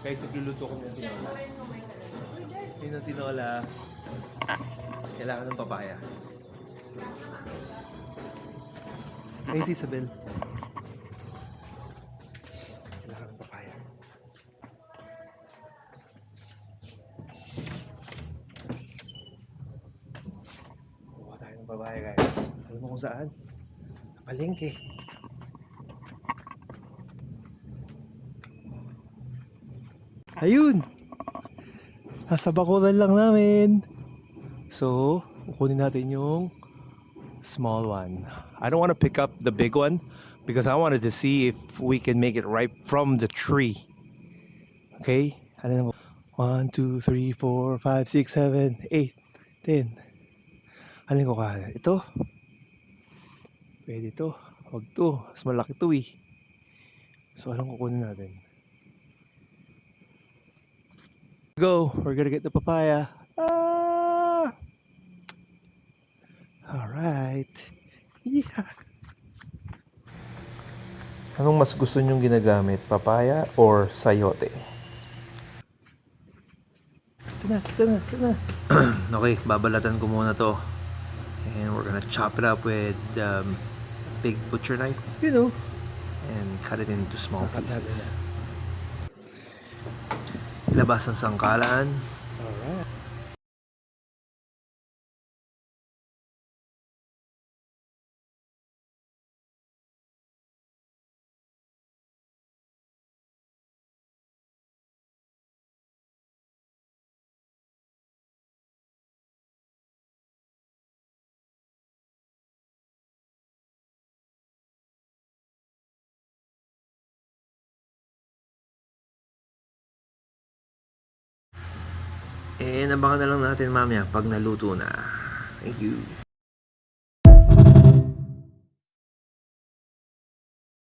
Guys, nagluluto kami ng tinola. Yun ang tinola. Kailangan ng papaya. Ay, si Isabel. Kailangan ng papaya. Kuha tayo ng papaya, guys. Alam mo kung saan? Palengke. Ayun! Nasa bakuran lang namin. So, kukunin natin yung small one. I don't want to pick up the big one because I wanted to see if we can make it ripe from the tree. Okay? Ano 1, 2, 3, 4, 5, 6, 7, 8, 10. Alin ko ka? Ito? Pwede ito. Huwag to. Mas malaki to eh. So, anong kukunin natin? Go! We're gonna get the papaya. Ah! Alright. Yeah. Anong mas gusto nyong ginagamit? Papaya or sayote? Ito na. Okay, babalatan ko muna to. And we're gonna chop it up with big butcher knife. You know. And cut it into small pieces. Ilabas ang sangkalan. Alright. And abangan na lang natin mamaya pag naluto na. Thank you.